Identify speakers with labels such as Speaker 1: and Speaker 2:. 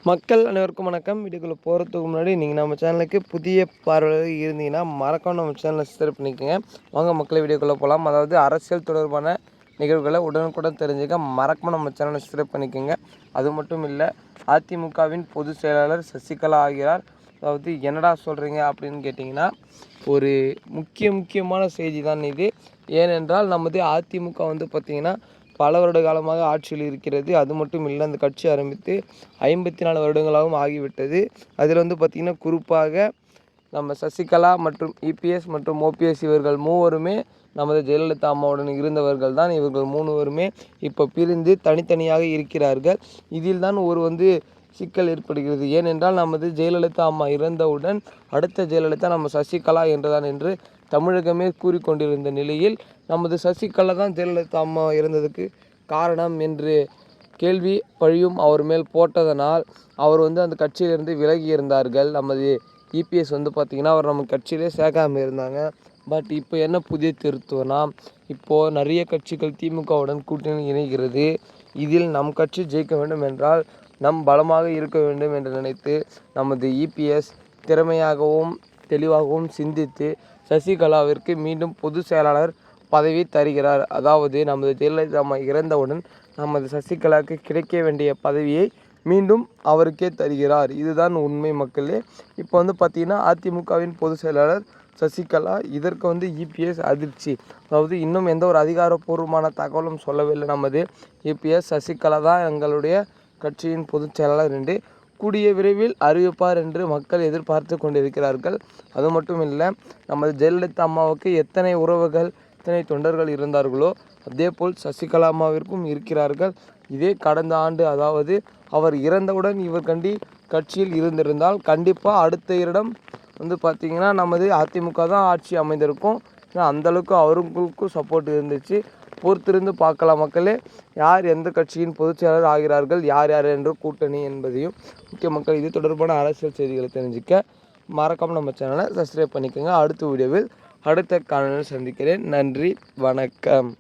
Speaker 1: மக்கள் அனைவருக்கும் வணக்கம். வீடியோக்குள்ளே போகிறதுக்கு முன்னாடி நீங்கள் நம்ம சேனலுக்கு புதிய பார்வையாளர் இருந்தீங்கன்னா மறக்காம நம்ம சேனலை சப்ஸ்கிரைப் பண்ணிக்கோங்க. வாங்க மக்களை வீடியோக்குள்ளே போகலாம். அதாவது அரசியல் தொடர்பான நிகழ்வுகளை உடனுக்குடன் தெரிஞ்சுக்க மறக்காம நம்ம சேனலை சப்ஸ்கிரைப் பண்ணிக்கோங்க. அது மட்டும் இல்லை, அதிமுகவின் பொதுச் செயலாளர் சசிகலா ஆகிறார். அதாவது என்னடா சொல்கிறீங்க அப்படின்னு கேட்டிங்கன்னா, ஒரு முக்கியமான செய்தி தான் இது. ஏனென்றால் நமது அதிமுக வந்து பார்த்திங்கன்னா பல வருட காலமாக ஆட்சியில் இருக்கிறது. அது மட்டும் இல்லை, அந்த கட்சி ஆரம்பித்து 54 வருடங்களாகவும் ஆகிவிட்டது. அதில் வந்து பார்த்திங்கன்னா குறிப்பாக நம்ம சசிகலா மற்றும் இபிஎஸ் மற்றும் ஓபிஎஸ் இவர்கள் மூவருமே நமது ஜெயலலிதா அம்மாவுடன் இருந்தவர்கள் தான். இவர்கள் மூவருமே இப்போ பிரிந்து தனித்தனியாக இருக்கிறார்கள். இதில் தான் ஒரு சிக்கல் ஏற்படுகிறது. ஏனென்றால் நமது ஜெயலலிதா அம்மா இறந்தவுடன் அடுத்த ஜெயலலிதா நம்ம சசிகலா என்றுதான் என்று தமிழகமே கூறிக்கொண்டிருந்த நிலையில் நமது சசிகலா தான் ஜெயலலிதா அம்மா இறந்ததுக்கு காரணம் என்று கேள்வி பழியும் அவர் மேல் போட்டதனால் அவர் அந்த கட்சியிலிருந்து விலகி இருந்தார்கள். நமது இபிஎஸ் பார்த்திங்கன்னா அவர் நம்ம கட்சியிலே சேர்க்காமல் இருந்தாங்க. பட் இப்போ என்ன புதிய திருத்துவனா, இப்போது நிறைய கட்சிகள் திமுகவுடன் கூட்டணி இணைகிறது. இதில் நம் கட்சி ஜெயிக்க வேண்டும் என்றால் நம் பலமாக இருக்க வேண்டும் என்று நினைத்து நமது இபிஎஸ் திறமையாகவும் தெளிவாகவும் சிந்தித்து சசிகலாவிற்கு மீண்டும் பொதுச் செயலாளர் பதவி தருகிறார். அதாவது நமது ஜெயலலிதா அம்மா இறந்தவுடன் நமது சசிகலாவுக்கு கிடைக்க வேண்டிய பதவியை மீண்டும் அவருக்கே தருகிறார். இதுதான் உண்மை மக்களே. இப்போ பார்த்திங்கன்னா அதிமுகவின் பொதுச் செயலாளர் சசிகலா, இதற்கு இபிஎஸ் அதிர்ச்சி. அதாவது இன்னும் எந்த ஒரு அதிகாரப்பூர்வமான தகவலும் சொல்லவில்லை. நமது இபிஎஸ் சசிகலா தான் எங்களுடைய கட்சியின் பொதுச் செயலாளர் என்று கூடிய விரைவில் அறிவிப்பார் என்று மக்கள் எதிர்பார்த்து கொண்டிருக்கிறார்கள். அது மட்டும் இல்லை, நமது ஜெயலலிதா அம்மாவுக்கு எத்தனை உறவுகள் எத்தனை தொண்டர்கள் இருந்தார்களோ அதேபோல் சசிகலா அம்மாவிற்கும் இருக்கிறார்கள். இதே கடந்த ஆண்டு, அதாவது அவர் இறந்தவுடன் இவர் கட்சியில் இருந்திருந்தால் கண்டிப்பாக அடுத்த இடம் பார்த்திங்கன்னா நமது அதிமுக தான் ஆட்சி அமைந்திருக்கும். அந்தளவுக்கு அவர்களுக்கும் சப்போர்ட் இருந்துச்சு. பொறுத்திருந்து பார்க்கலாம் மக்களே, யார் எந்த கட்சியின் பொதுச் செயலாளர் ஆகிறார்கள், யார் யார் என்ற கூட்டணி என்பதையும். முக்கிய மக்கள், இது தொடர்பான அரசியல் செய்திகளை தெரிஞ்சுக்க மறக்காமல் நம்ம சேனலை சப்ஸ்கிரைப் பண்ணிக்கோங்க. அடுத்த வீடியோவில் அடுத்த காணொலியில் சந்திக்கிறேன். நன்றி, வணக்கம்.